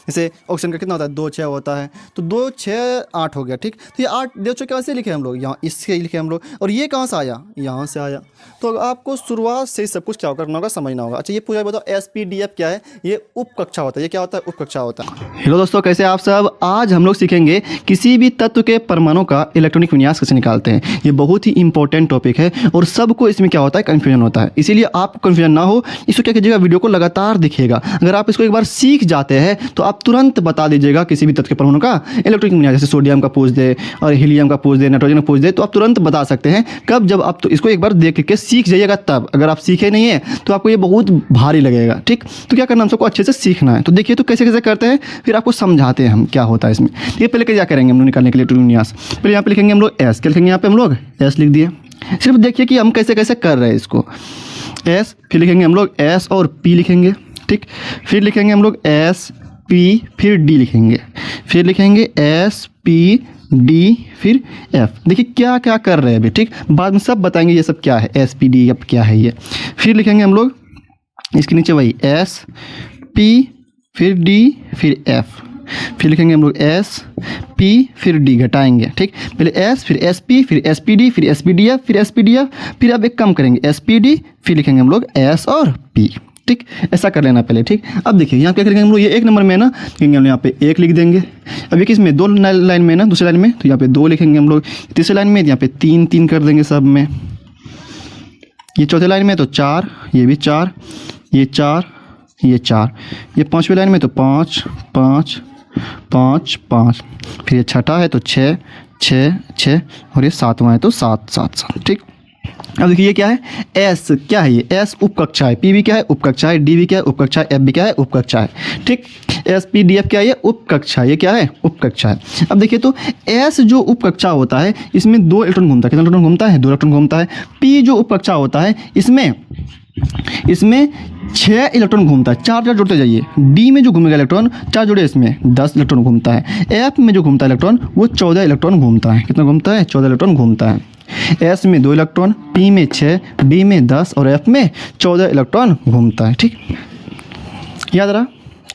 जैसे ऑक्सीजन का कितना होता है 2 6 होता है, तो 2 6 8 हो गया। ठीक, तो ये 8 देखो कैसे लिखे हम लोग, यहाँ इसके लिखे हम लोग, और ये कहाँ से आया, यहाँ से आया। तो आपको शुरुआत से सब कुछ क्या करना होगा, समझना होगा। अच्छा ये पूरा बताओ SPDF क्या है, ये उप कक्षा होता है। ये क्या होता है, उप कक्षा होता है। हेलो दोस्तों, कैसे आप सब। आज हम लोग सीखेंगे किसी भी तत्व के परमाणु का इलेक्ट्रॉनिक विन्यास कैसे निकालते हैं। ये बहुत ही इंपॉर्टेंट टॉपिक है और सबको इसमें क्या होता है, कन्फ्यूजन होता है। इसीलिए आपको कन्फ्यूजन ना हो, इसको क्या कीजिएगा, वीडियो को लगातार दिखिएगा। अगर आप इसको एक बार सीख जाते हैं तो आप तुरंत बता दीजिएगा किसी भी तत्व के परमाणु का इलेक्ट्रॉनिक विन्यास। जैसे सोडियम का पूछ दे और हीलियम का पूछ दे, नाइट्रोजन का पूछ दे, तो आप तुरंत बता सकते हैं। कब, जब आप तो इसको एक बार देख के सीख जाइएगा तब। अगर आप सीखे नहीं है तो आपको ये बहुत भारी लगेगा। ठीक, तो क्या करना, हम सबको अच्छे से सीखना है। तो देखिए तो कैसे कैसे करते हैं, फिर आपको समझाते हैं हम क्या होता है इसमें। ये पहले क्या करेंगे हम लोग निकालने के लिए इलेक्ट्रॉनिक विन्यास। पहले यहाँ पे लिखेंगे हम लोग S, क्या लिखेंगे यहाँ पे हम लोग S लिख दिए। सिर्फ देखिए कि हम कैसे कैसे कर रहे हैं इसको। S, फिर लिखेंगे हम लोग S और P लिखेंगे। ठीक, फिर लिखेंगे हम लोग S P, फिर D लिखेंगे, फिर लिखेंगे S P D, फिर F। देखिए क्या क्या कर रहे हैं अभी। ठीक, बाद में सब बताएंगे ये सब क्या है, SPD अब क्या है ये। फिर लिखेंगे हम लोग इसके नीचे वही S P, फिर D, फिर F। फिर लिखेंगे हम लोग S P, फिर D घटाएंगे। ठीक, पहले S, फिर SP, फिर SPD, फिर SPDF, फिर SPDF, फिर अब एक कम करेंगे SPD, फिर लिखेंगे हम लोग S और P। ठीक, ऐसा कर लेना पहले। ठीक, अब देखिए यहाँ क्या करेंगे हम लोग, ये एक नंबर में ना लिखेंगे हम यहाँ पे 1 लिख देंगे। अब ये किस में, 2 लाइन में ना, दूसरी लाइन में, तो यहाँ पे 2 लिखेंगे हम लोग। तीसरी लाइन में यहाँ पे 3 3 कर देंगे सब में। ये चौथी लाइन में तो 4, ये भी 4, ये 4, ये 4। ये पाँचवीं लाइन में तो 5 5 5 5। फिर ये छठा है तो 6 6 6, और ये सातवां है तो 7 7 7। ठीक, अब देखिए ये क्या है, S क्या है, ये S उपकक्षा है। P भी क्या है, उपकक्षा है। D भी क्या है, उपकक्षा है। F भी क्या है, उपकक्षा है। ठीक, SPDF क्या है, ये उपकक्षा है। ये क्या है, उपकक्षा है। अब देखिए तो S जो उपकक्षा होता है इसमें 2 इलेक्ट्रॉन घूमता है। कितना इलेक्ट्रॉन घूमता है, 2 इलेक्ट्रॉन घूमता है। P जो उपकक्षा होता है इसमें 6 इलेक्ट्रॉन घूमता है। 4 4 जोड़ते जाइए। D में जो घूमेगा इलेक्ट्रॉन 4 जोड़े, इसमें 10 इलेक्ट्रॉन घूमता है। F में जो घूमता है इलेक्ट्रॉन वो 14 इलेक्ट्रॉन घूमता है। कितना घूमता है, 14 इलेक्ट्रॉन घूमता है। S में 2 इलेक्ट्रॉन, P में 6, D में 10 और F में 14 इलेक्ट्रॉन घूमता है। ठीक, याद रहा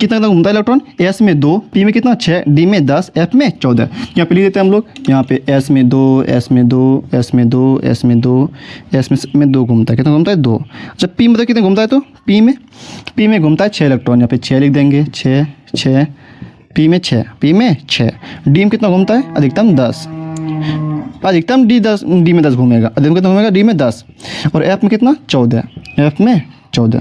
कितना कितना घूमता है इलेक्ट्रॉन, S में 2, P में कितना 6, D में 10, F में 14। यहाँ पे लिख देते हैं हम लोग, यहाँ पे S में 2 S में 2 S में 2 S में 2 S में 2 घूमता है। कितना घूमता है, 2। अच्छा P में तो कितना घूमता है, तो P में घूमता है 6 इलेक्ट्रॉन। यहाँ पे 6 लिख देंगे, 6 6, P में 6 D में कितना घूमता है, अधिकतम 10। अधिकतम D में 10 घूमेगा। अधिकतम कितना घूमेगा, D में 10। और F में कितना, 14। F में 14।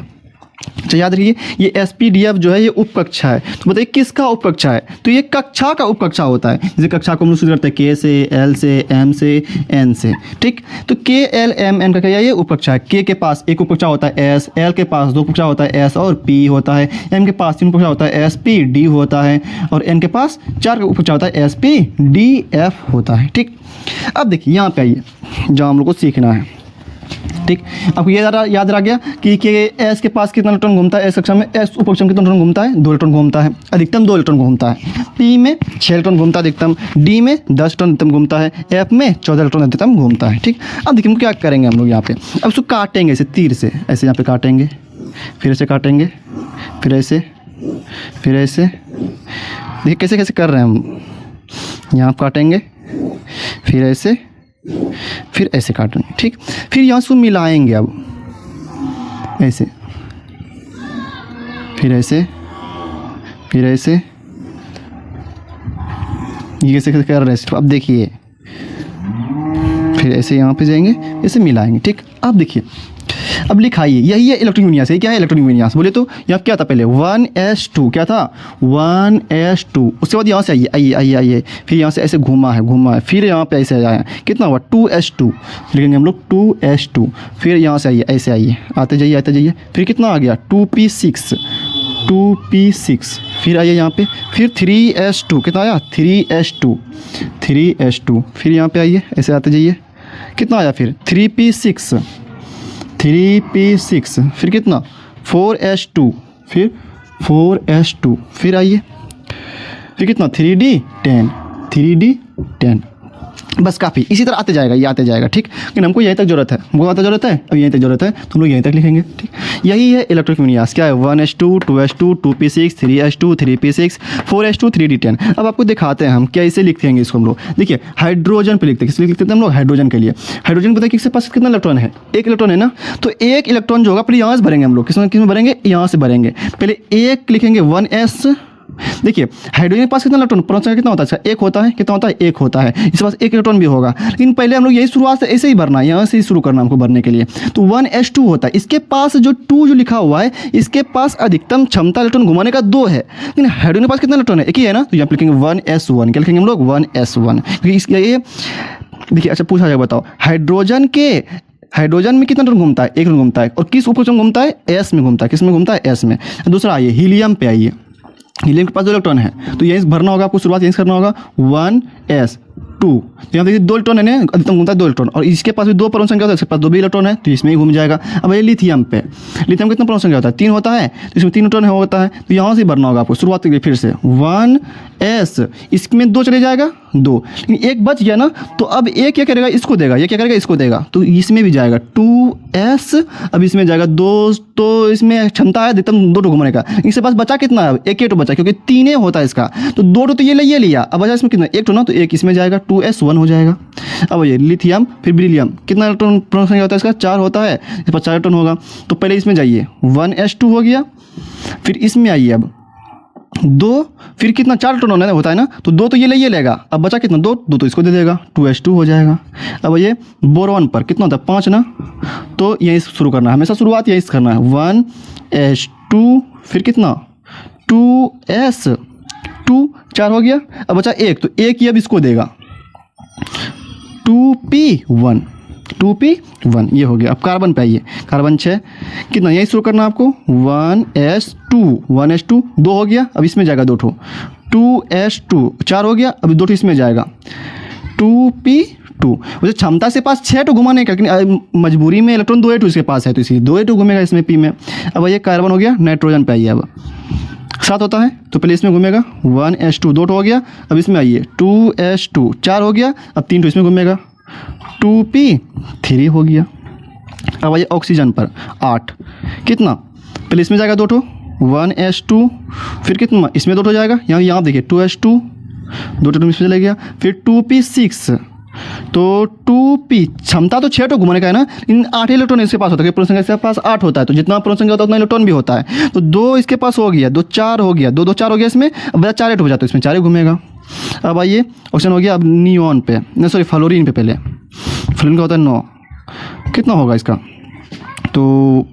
तो याद रखिए ये SPDF जो है ये उपकक्षा है। तो बताइए किसका उपकक्षा है, तो ये कक्षा का उपकक्षा होता है। जैसे कक्षा को हम लोग शुरू करते हैं K से, L से, M से, N से। ठीक, तो K L M N का क्या, ये उपकक्षा है। K के पास एक उपकक्षा होता है S, L के पास 2 उपकक्षा होता है S और P होता है, M के पास 3 उपकक्षा होता है SP D होता है, और N के पास 4 उपकक्षा होता है SP D F होता है। ठीक, अब देखिए यहाँ पे आइए जहाँ हम लोग को सीखना है। ठीक, आपको ये याद रह गया कि S के पास कितना इलेक्ट्रॉन घूमता है, S कक्षा में S उपकक्षा में कितना इलेक्ट्रॉन घूमता है, 2 इलेक्ट्रॉन घूमता है। अधिकतम 2 इलेक्ट्रॉन घूमता है। P में 6 इलेक्ट्रॉन घूमता है अधिकतम, D में 10 इलेक्ट्रॉन अधिकतम घूमता है, F में 14 इलेक्ट्रॉन अधिकतम घूमता है। ठीक, अब देखिए क्या करेंगे हम लोग यहाँ पे, अब उसको काटेंगे ऐसे तीर से, ऐसे यहाँ पे काटेंगे, फिर ऐसे काटेंगे, फिर ऐसे, फिर ऐसे। देखिए कैसे कैसे कर रहे हैं हम, यहाँ काटेंगे, फिर ऐसे, फिर ऐसे काटेंगे। ठीक, फिर यहाँ से मिलाएंगे, अब ऐसे, फिर ऐसे, फिर ऐसे। ये कैसे कैसे कर रहे हैं, अब देखिए, फिर ऐसे यहाँ पे जाएंगे, ऐसे मिलाएंगे। ठीक, अब देखिए, अब लिखाइए, यही है इलेक्ट्रॉनिक विन्यास। ये क्या है, इलेक्ट्रॉनिक विन्यास बोले तो यहाँ क्या था, पहले 1s2 क्या था, 1s2। उसके बाद यहाँ से आइए, फिर यहाँ से ऐसे घुमा है, फिर यहाँ पे ऐसे आया, कितना हुआ 2s2। लिखेंगे हम लोग 2s2। फिर यहाँ से आइए, ऐसे आइए, आते जाइए, फिर कितना आ गया 2p6। फिर आइए यहाँ पे, फिर 3s2, कितना आया 3s2। फिर यहाँ पे आइए, ऐसे आते जाइए, कितना आया फिर 3p6। फिर कितना 4s2, फिर 4s2। फिर आइए, फिर कितना 3d10। बस काफ़ी, इसी तरह आते जाएगा, ये आते जाएगा, ठीक। लेकिन हमको यहीं तक जरूरत है, हमको आता जरूरत है, अब यहीं तक जरूरत है, तो हम लोग यहीं तक लिखेंगे, ठीक। यही है इलेक्ट्रॉनिक विन्यास। क्या है? 1s2 2s2 2p6 3s2 3p6 4s2 3d10। अब आपको दिखाते हैं हम कैसे लिखेंगे इसको हम लोग। देखिए हाइड्रोजन पे लिखते हैं, किस लिखते हैं हम लोग? हाइड्रोजन के लिए। हाइड्रोजन पता है किसके पास कितना इलेक्ट्रॉन है? एक इलेक्ट्रॉन है ना, तो एक इलेक्ट्रॉन जो होगा पहले यहाँ से भरेंगे हम लोग, किसमें भरेंगे? यहाँ से भरेंगे। पहले एक लिखेंगे 1s। देखिए हाइड्रोजन के पास कितना इलेक्ट्रॉन, परमाणु संख्या कितना होता है? अच्छा एक होता है, कितना होता है? एक होता है। इसके पास एक इलेक्ट्रॉन भी होगा, लेकिन पहले हम लोग यही शुरुआत से ऐसे ही भरना है, यहाँ से ही शुरू करना हमको भरने के लिए। तो 1s2 होता है, इसके पास जो 2 जो लिखा हुआ है, इसके पास अधिकतम क्षमता इलेक्ट्रॉन घुमाने का 2 है, लेकिन हाइड्रोजन के पास कितना इलेक्ट्रॉन है? एक ही है ना, तो यहाँ पे लिखेंगे 1s1। क्या लिखेंगे हम लोग? 1s1। क्योंकि ये देखिए, अच्छा पूछा जाएगा, बताओ हाइड्रोजन में कितना इलेक्ट्रॉन घूमता है? एक इलेक्ट्रॉन घूमता है। और किस उपक्रम घूमता है? एस में घूमता है। किस में घूमता है? एस में। दूसरा आइए हीलियम पे आइए। हीलियम के पास 2 इलेक्ट्रॉन है, तो यहीं भरना होगा आपको, शुरुआत यहीं से करना होगा 1s2। तो यहाँ देखिए 2 इलेक्ट्रॉन है ना, अधिकतम घूमता है 2 इलेक्ट्रॉन, और इसके पास भी 2 परमाणु संख्या होता है, इसके पास 2 भी इलेक्ट्रॉन है, तो इसमें ही घूम जाएगा। अब ये लिथियम पे, लिथियम कितना परमाणु संख्या होता है? 3 होता है, तो इसमें 3 इलेक्ट्रॉन होता है, तो यहाँ से भरना होगा आपको, शुरुआत करिए फिर से 1s। इसमें 2 चले जाएगा 2, लेकिन एक बच गया ना, तो अब एक क्या करेगा? इसको देगा। ये क्या करेगा? इसको देगा, तो इसमें भी जाएगा 2s। अब इसमें जाएगा 2, तो इसमें क्षमता है अधिकतम 2 घुमाने का। इसके पास बचा कितना है? एक ही बचा, क्योंकि 3 होता है इसका, तो 2 तो ये लिया। अब बचा इसमें कितना? 1 ना, तो 1 इसमें जाएगा, 2s1 हो जाएगा। अब ये लिथियम फिर बेरिलियम, कितना इलेक्ट्रॉन परमाणु संख्या होता है इसका? 4 होता है, इस पर 4 इलेक्ट्रॉन होगा, तो पहले इसमें जाइए 1s2 हो गया, फिर इसमें आइए अब 2, फिर कितना? 4 इलेक्ट्रॉन होता है ना, तो 2 तो ये लेगा। अब बचा कितना? 2 तो इसको दे देगा, 2s2 हो जाएगा। अब ये बोरोन पर कितना होता है? 5 ना, तो यहीं शुरू करना है, हमेशा शुरुआत यहीं से करना है, 1s2 फिर कितना? 2s2, 4 हो गया। अब बचा 1, तो 1 ही अब इसको देगा, 2p1 ये हो गया। अब कार्बन पे आइए, कार्बन 6, कितना? यही शुरू करना आपको, 1s2 2 हो गया। अब इसमें जाएगा 2 ठो, 2s2 4 हो गया। अब 2 ठो इसमें जाएगा, 2p2। वैसे क्षमता से पास 6 ठो घुमाने का, लेकिन मजबूरी में इलेक्ट्रॉन 2 इसके पास है, तो इसलिए 2 घूमेगा इसमें p में। अब ये कार्बन हो गया। नाइट्रोजन पे आइए, अब 7 होता है, तो पहले इसमें घूमेगा 1s2 2 हो गया। अब इसमें आइए 2s2 4 हो गया। अब 3 इसमें घूमेगा, 2p3 हो गया। अब आइए ऑक्सीजन पर 8, कितना? पहले इसमें जाएगा 2 1s2, फिर कितना? इसमें 2 जाएगा, यहाँ देखिए 2s2 2 इसमें चले गया, फिर 2p6, तो 2p क्षमता तो 6 घुमाने का है ना, इन 8 इलेक्ट्रॉन इसके पास होता है, परमाणु संख्या इसके पास 8 होता है, तो जितना परमाणु संख्या होता है उतना इलेक्ट्रॉन भी होता है। तो 2 इसके पास हो गया, 2 4 हो गया, 2 4 हो गया इसमें। अब 4 हो जाता है, इसमें 4 घूमेगा। अब आइए ऑप्शन हो गया अब नियॉन पे, नहीं सॉरी फ्लोरीन पे। पहले फ्लोरीन का होता है 9, कितना होगा इसका? तो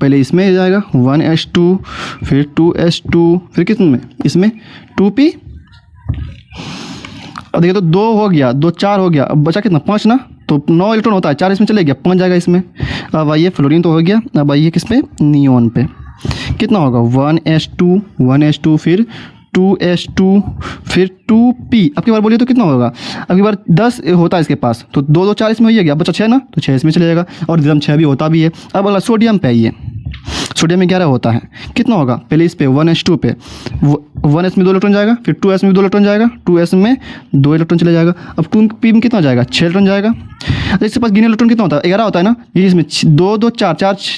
पहले इसमें जाएगा 1s2, फिर 2s2, फिर कितने में? इसमें 2p। अब देखिए तो 2 हो गया, 2 4 हो गया। अब बचा कितना? 5 ना, तो 9 इलेक्ट्रॉन होता है, 4 इसमें चले गया, 5 जाएगा इसमें। अब आइए फ्लोरीन तो हो गया। अब आइए किस पे? नियॉन पे, कितना होगा? 1s2 फिर 2s2 फिर 2p। अब की बार बोलिए तो कितना होगा? अब की बार 10 होता है इसके पास, तो 2 4 इसमें हो गया, बचा 6 ना, तो 6 इसमें चले जाएगा, और एकदम 6 भी होता भी है। अब अगला सोडियम पे आइए, सोडियम में 11 होता है, कितना होगा? पहले इस पे 1s2 पे 1s में 2 इलेक्ट्रॉन जाएगा, फिर 2s में 2 इलेक्ट्रॉन जाएगा, 2s में 2 इलेक्ट्रॉन चले जाएगा। अब 2p में कितना जाएगा? 6 इलेक्ट्रॉन जाएगा। इसके पास गिने इलेक्ट्रॉन कितना होता है? 11 होता है ना, ये इसमें 2 2 4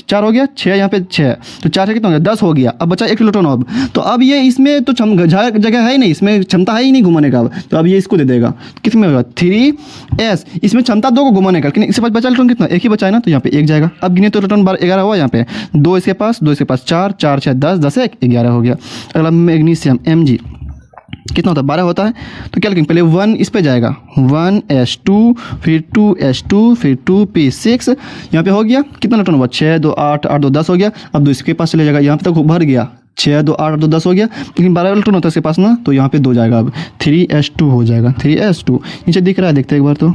4 हो गया, 6 यहाँ पे 6, तो 4 से कितना हो गया? 10 हो गया। अब बचा 1 इलेक्ट्रॉन। अब तो अब ये इसमें तो जगह है ही नहीं, इसमें क्षमता है ही नहीं घुमाने का, तो अब ये इसको दे देगा, कितने होगा? 3s। इसमें क्षमता 2 को घुमाने का, लेकिन इसके पास बचा इलेक्ट्रॉन कितना? 1 ही बचा है ना, तो यहाँ पे 1 जाएगा। अब गिने तो इलेक्ट्रॉन 11 हुआ, यहाँ पे 2 इसके पास 4 4 6 10 10 1 11 हो गया। अगला मैग्नीशियम Mg, कितना होता है? 12 होता है, तो क्या लिखेंगे? पहले 1 इस पे जाएगा, 1s2 फिर 2s2 फिर 2p6, यहाँ पे हो गया कितना इलेक्ट्रॉन हुआ? 6 2 8 8 2 10 हो गया। अब 2 इसके पास चले जाएगा, यहाँ पे तक भर गया, 6 2 8 2 10 हो गया, लेकिन 12 इलेक्ट्रॉन होता है इसके पास ना, तो यहाँ पे 2 जाएगा। अब 3s2 हो जाएगा, 3s2 नीचे दिख रहा है, देखते एक बार तो,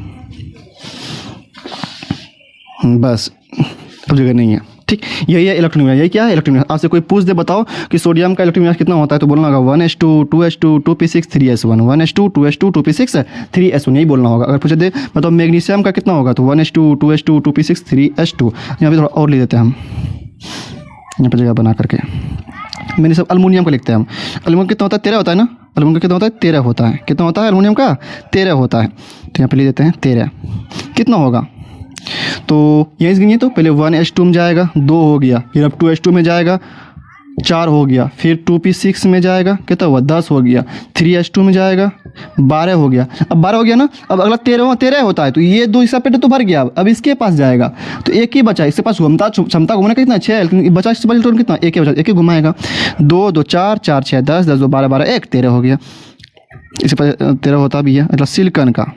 बस अब जगह नहीं है, ठीक। यही है इलेक्ट्रॉन विन्यास। यही क्या है? इलेक्ट्रॉन विन्यास। आपसे कोई पूछ दे बताओ कि सोडियम का इलेक्ट्रॉन विन्यास कितना होता है, तो बोलना होगा 1s2 2s2 2p6 3s1, 1s2 2s2 2p6 3s1, यही बोलना होगा। अगर पूछे दे बताओ मैग्नीशियम का कितना होगा, तो 1s2 2s2 2p6 3s2। यहाँ पे थोड़ा और ले देते हैं हम, यहाँ पर जगह बना करके, मैंने सब अल्मोनियम का लिखते हैं हम। अल्मोनियम कितना होता है? 13 होता है ना। अल्मोनियम का कितना होता है? 13 होता है। कितना होता है अल्मोनियम का? 13 होता है। तो यहाँ पे लिख देते हैं 13। कितना होगा? तो यहीं से गिनिए तो पहले 1s2 में जाएगा, 2 हो गया, फिर अब 2s2 में जाएगा, 4 हो गया, फिर 2p6 में जाएगा, कितना हुआ? 10 हो गया, 3s2 में जाएगा, 12 हो गया। अब 12 हो गया ना, अब अगला 13 होता है, तो ये 2 हिस्सा पेट तो भर गया। अब इसके पास जाएगा तो एक ही बचा, इसके पास क्षमता घूमने का कितना? 6, लेकिन बचा इससे बचा इलेक्ट्रॉन कितना? एक ही बचा, एक ही घुमाएगा। 2 2 4 4 6 10 10 2 12 12 1 13 हो गया। इसके पास 13 होता भी है। मतलब सिलिकॉन का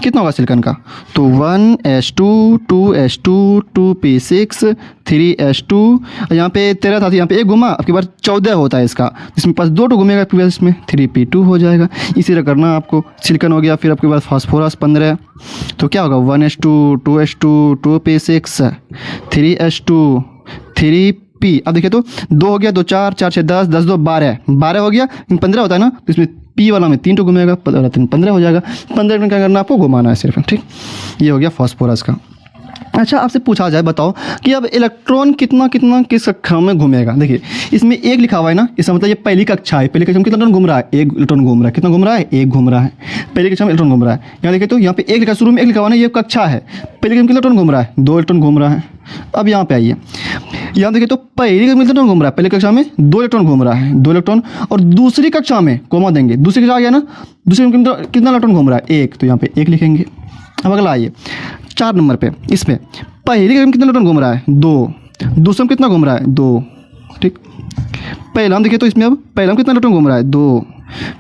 कितना होगा? सिलिकॉन का तो 1s2 2s2 2p6 3s2, यहाँ पे 13 था तो यहाँ पे एक घुमा, आपके पास 14 होता है इसका, इसमें पास 2 घूमेगा, आपके पास इसमें 3p2 हो जाएगा। इसी तरह करना आपको। सिलिकॉन हो गया, फिर आपके पास फास्फोरस 15, तो क्या होगा? 1s2 2s2 2p6 3s2 3p। अब देखिए तो 2 हो गया, 2 4 4 6 10 10 2 12 12 हो गया, 15 होता है ना, तो इसमें पी वाला में 3 घूमेगा, 15 हो जाएगा। 15 में क्या करना आपको? घुमाना है सिर्फ, ठीक। ये हो गया फास्फोरस का। अच्छा, आपसे पूछा जाए, बताओ कि अब इलेक्ट्रॉन कितना कितना किस कक्षा में घूमेगा। देखिए इसमें 1 लिखा हुआ है ना, इसका मतलब ये पहली कक्षा है। पहली कक्षा में कितना इलेक्ट्रॉन घूम रहा है? 1 इलेक्ट्रॉन घूम रहा है। कितना घूम रहा है? 1 घूम रहा है। पहली कक्षा में इलेक्ट्रॉन घूम रहा है। यहाँ देखिए तो यहाँ पे 1 लिखा, शुरू में 1 लिखा हुआ ना, ये कक्षा है। पहली कक्षा में कितना इलेक्ट्रॉन घूम रहा है? 2 इलेक्ट्रॉन घूम रहा है। अब यहाँ पे आइए, यहाँ देखिए तो पहली कक्षा में इलेक्ट्रॉन घूम रहा है, पहली कक्षा में 2 इलेक्ट्रॉन घूम रहा है, 2 इलेक्ट्रॉन। और दूसरी कक्षा में कोमा देंगे, दूसरी कक्षा आ गया ना, दूसरी में कितना इलेक्ट्रॉन घूम रहा है? 1, तो यहाँ पे 1 लिखेंगे। अब अगला आइए 4 नंबर पे, इसमें पहली कक्षा में कितना इलेक्ट्रॉन घूम रहा है? 2। दूसरा में कितना घूम रहा है? 2, ठीक। पहला हम देखिए तो इसमें अब पहला में कितना इलेक्ट्रॉन घूम रहा है? 2।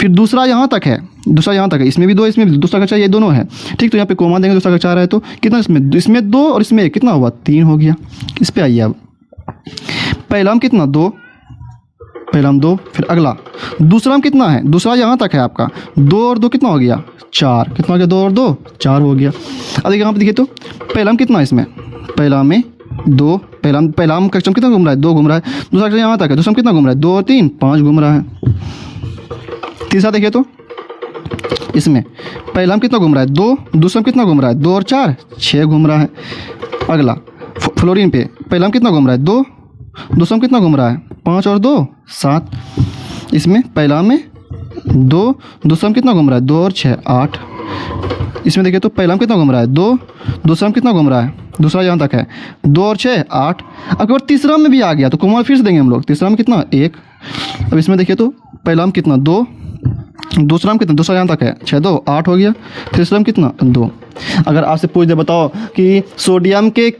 फिर दूसरा यहाँ तक है, दूसरा यहाँ तक है, इसमें भी 2, इसमें भी, दूसरा कक्षा ये दोनों है, ठीक। तो यहाँ पे कोमा देंगे, दूसरा कक्षा आ रहा है तो कितना? इसमें 2 और इसमें 1, कितना हुआ? 3 हो गया। इस पे आइए अब, पहला में कितना? 2, पहला में 2, फिर अगला दूसरा में कितना है? दूसरा यहाँ तक है आपका, 2 और 2 कितना हो गया? 4। कितना हो गया? 2 और 2 4 हो गया। अब देखिए यहाँ पे देखिए तो पहला में कितना है? इसमें पहला में 2, पहला में कक्षा में कितना घूम रहा है? 2 घूम रहा है। दूसरा कक्षा यहाँ तक है, दूसरा में कितना घूम रहा है? 2 और 3 5 घूम रहा है। तीसरा देखिए तो इसमें पहला में कितना घूम रहा है? 2, दूसरा में कितना घूम रहा है? 2 और 4 6 घूम रहा है। अगला फ्लोरीन पे पहला में कितना घूम रहा है? 2, दूसरा में कितना घूम रहा है? 5 और 2 7। इसमें पहला में 2, दूसरा में कितना घूम रहा है? 2 और 6 8। इसमें देखिए तो पहला में कितना घूम रहा है? 2, दूसरा में कितना घूम रहा है? दूसरा यहाँ तक है, 2 और 6 8। अगर तीसरा में भी आ गया तो कोमा फिर से देंगे हम लोग। तीसरा में कितना? 1। अब इसमें देखिए तो पहला में कितना? 2, दूसरा में कितना? दूसरा यहाँ तक है, 6 2 8 हो गया। तीसरा में कितना? 2। अगर आपसे पूछ दे, बताओ कि सोडियम के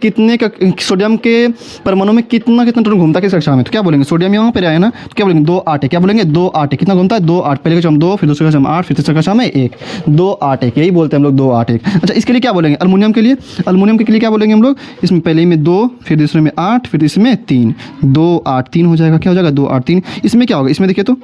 सोडियम के परमाणु में कितना इलेक्ट्रॉन घूमता है किस कक्षा में? तो क्या बोलेंगे? सोडियम यहाँ पे आया ना, तो क्या बोलेंगे? 2 8 है। क्या बोलेंगे? 2 8 है। कितना घूमता है? 2 8। पहले कक्षा में 2, फिर दूसरी कक्षा में 8, फिर तीसरी कक्षा में 1। 2 8 1, यही बोलते हैं हम लोग, 2 8 1। अच्छा, इसके लिए क्या बोलेंगे? अल्मोनियम के लिए, अल्मोनियम के लिए क्या बोलेंगे हम लोग? इसमें पहले में 2, फिर दूसरे में 8, फिर इसमें 3। 2 8 3 हो जाएगा। क्या हो जाएगा? 2 8 3। इसमें क्या होगा? इसमें देखिए तो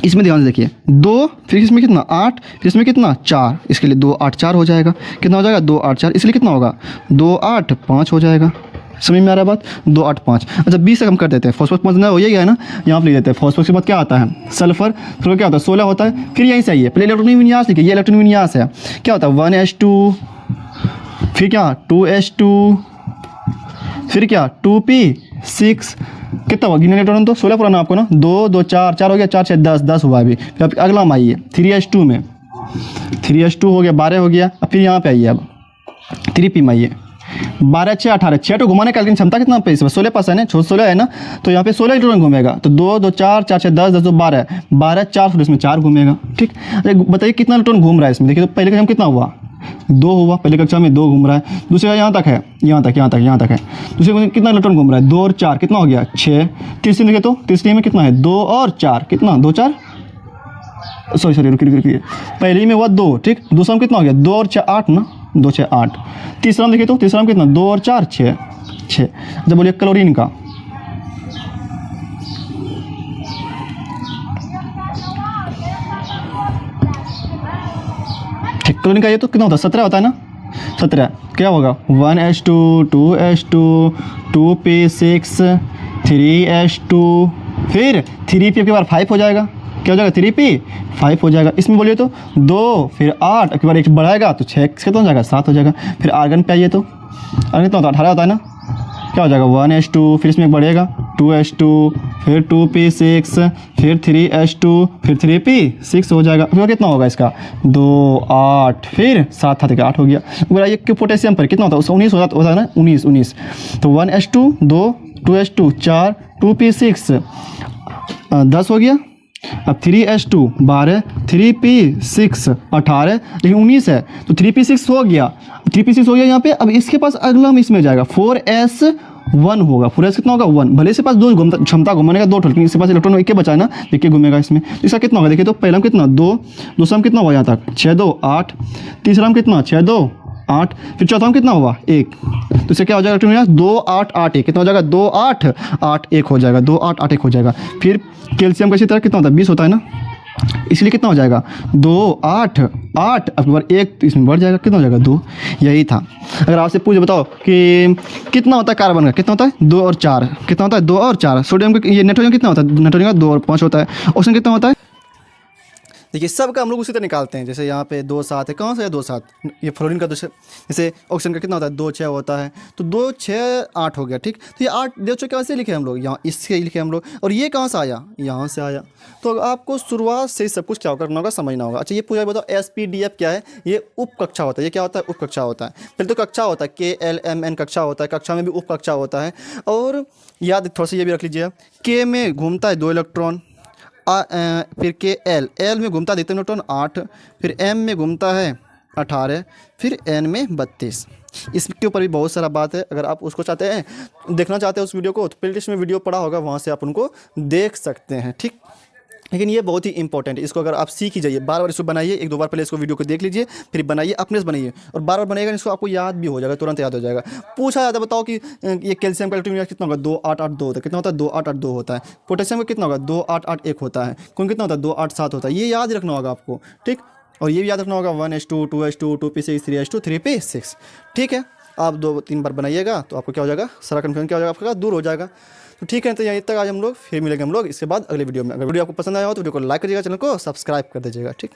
इसमें ध्यान से देखिए, 2, फिर इसमें कितना? 8, फिर इसमें कितना? 4। इसके लिए 2 8 4 हो जाएगा। कितना हो जाएगा? 2 8 4। इसलिए कितना होगा? 2 8 5 हो जाएगा। समझ में आ रहा है बात? 2 8 5। अच्छा, 20 से कम कर देते हैं। फॉस्फोरस 5 हो गया है ना, यहाँ पर लिख देते हैं। फॉस्फोरस के बाद क्या आता है? सल्फर। सल्फर क्या होता है? 16 होता है। फिर यहीं से आइए, पहले इलेक्ट्रॉन विन्यास लिखिए। ये इलेक्ट्रॉन विन्यास है। क्या होता है? 1s2, फिर क्या? 2s2, फिर क्या? 2p6। कितना हुआ? गिने इलेक्ट्रॉन तो 16 पुराना आपको ना, 2 2 4 4 हो गया, 4 6 10 10 हुआ अभी। फिर अगला में आइए 3s2 में, 3s2 हो गया, 12 हो गया। अब फिर यहाँ पे आइए, अब 3p में आइए, 12 6 18, 6 तो घुमाने का, लेकिन क्षमता कितना पे? 16 पास है ना, 16 है ना, तो यहाँ पे 16 इलेक्ट्रॉन घूमेगा। तो 2 2 4 4 6 10 10 2 12 12 4 फिर इसमें 4 घूमेगा, ठीक। बताइए कितना इलेक्ट्रॉन घूम रहा है इसमें? देखिए तो पहले कक्षा में कितना हुआ? 2 हुआ, पहले कक्षा में 2 घूम रहा है। दूसरे यहाँ तक है, यहाँ तक है। दूसरे में कितना इलेक्ट्रॉन घूम रहा है? 2 और 4 कितना हो गया? 6। तीसरी देखिए तो तीसरी में कितना है? 2 और 4 कितना? 2 4, सॉरी रुकिए, पहले में हुआ 2, ठीक। दूसरा में कितना हो गया? 2 और 6 8 ना, 2 6 8। तीसरा में देखिए तो तीसरा में कितना? 2 और 4 6 6। अच्छा बोलिए क्लोरीन का, क्लोरीन का ये तो कितना होता है? 17 होता है ना, 17। क्या होगा? 1s2 2s2 2p6 3s2, फिर 3p के बाद 5 हो जाएगा। क्या हो जाएगा? 3p 5 हो जाएगा। इसमें बोलिए तो 2 फिर 8 के बाद 1 बढ़ाएगा तो 6 कितना हो जाएगा? 7 हो जाएगा। फिर आर्गन पे आइए तो आर्गन कितना होता है? 18 होता है ना। क्या हो जाएगा? 1s2, फिर इसमें बढ़ेगा 2H2, फिर 2P6, फिर 3H2, फिर 3P6 हो जाएगा। फिर कितना होगा इसका 2 8, फिर 7 था 8 हो गया। बोला ये पोटेशियम पर कितना होता है, उसका 19 होता है ना, 19। तो 1H2 2, 2H2 4, 2P6 10 हो गया। अब 3H2 12, 3P6 18, लेकिन 19 है तो 3P6 हो गया, 3P6 हो गया यहाँ पे। अब इसके पास अगला हम इसमें जाएगा 4S1 होगा। 4S कितना होगा 1, भले इसके पास दो क्षमता घूमने का 2 लेकिन इसके पास इलेक्ट्रॉन एक के बचा है ना, एक के घूमेगा इसमें। तो इसका कितना होगा देखिए, तो पहला में कितना 2, दूसरा में कितना हुआ यहाँ तक 6 2 8, तीसरा में कितना 6 2 8, फिर चौथा में कितना हुआ 1। तो इससे क्या हो जाएगा 2 8 8 1, कितना हो जाएगा 2 8 8 1 हो जाएगा, 2 8 8 1 हो जाएगा। फिर कैल्शियम का इसी तरह कितना होता है 20 होता है ना, इसलिए कितना हो जाएगा 2 8 8, अब बार 1 तो इसमें बढ़ जाएगा, कितना हो जाएगा 2। यही था। अगर आपसे पूछ बताओ कि कितना होता है कार्बन का, कितना होता है 2 और 4, कितना होता है 2 और 4। सोडियम का ये नाइट्रोजन कितना होता है, नाइट्रोजन का 2 और 5 होता है। ऑक्सीजन कितना होता है, देखिए सबका हम लोग उसी तरह निकालते हैं। जैसे यहाँ पे 2 7 है, कहाँ से है 2 7, ये फ्लोरीन का जैसे ऑक्सीजन का कितना होता है 2 6 होता है, तो 2 6 8 हो गया। ठीक, तो ये 8 देखो कैसे लिखे हम लोग, यहाँ इससे लिखे हम लोग, और ये कहाँ से आया, यहाँ से आया। तो आपको शुरुआत से सब कुछ क्या करना होगा, समझना होगा। अच्छा ये पूरा बताओ SPDF क्या है, ये उप कक्षा होता है। ये क्या होता है, उप कक्षा होता है। पहले तो कक्षा होता है KLMN कक्षा होता है, कक्षा में भी उप कक्षा होता है। और याद थोड़ा सा ये भी रख लीजिए, K में घूमता है 2 इलेक्ट्रॉन, फिर के एल में घूमता है अधिकतम इलेक्ट्रॉन 8, फिर M में घूमता है 18, फिर N में 32। इसके ऊपर भी बहुत सारा बात है, अगर आप उसको चाहते हैं देखना चाहते हैं उस वीडियो को, तो प्लेलिस्ट में वीडियो पड़ा होगा, वहाँ से आप उनको देख सकते हैं। ठीक, लेकिन ये बहुत ही इंपॉर्टेंट है, इसको अगर आप सीख ही जाइए, बार बार इसको बनाइए, 1 2 बार पहले इसको वीडियो को देख लीजिए, फिर बनाइए, अपने से बनाइए, और बार बार बनाइएगा, इसको आपको याद भी हो जाएगा, तुरंत याद हो जाएगा। पूछा जाता है बताओ कि ये कैल्शियम का इलेक्ट्रॉन कितना होगा 2 8 8 2 होता है, कितना होता है 2 8 8 2 होता है। पोटेशियम का कितना होगा 2 8 8 1 होता है, कौन कितना होता है 2 8 7 होता है। ये याद रखना होगा आपको। ठीक, और ये भी याद रखना होगा 1H2 2H2 2P6 3H2 3P6। ठीक है, आप 2 3 बार बनाइएगा तो आपको क्या हो जाएगा, सारा कन्फ्यूजन क्या हो जाएगा आपका दूर हो जाएगा। तो ठीक है, तो यहीं तक आज हम लोग, फिर मिलेंगे हम लोग इसके बाद अगले वीडियो में। अगर वीडियो आपको पसंद आया हो तो वीडियो को लाइक करिएगा, चैनल को सब्सक्राइब कर दीजिएगा। ठीक।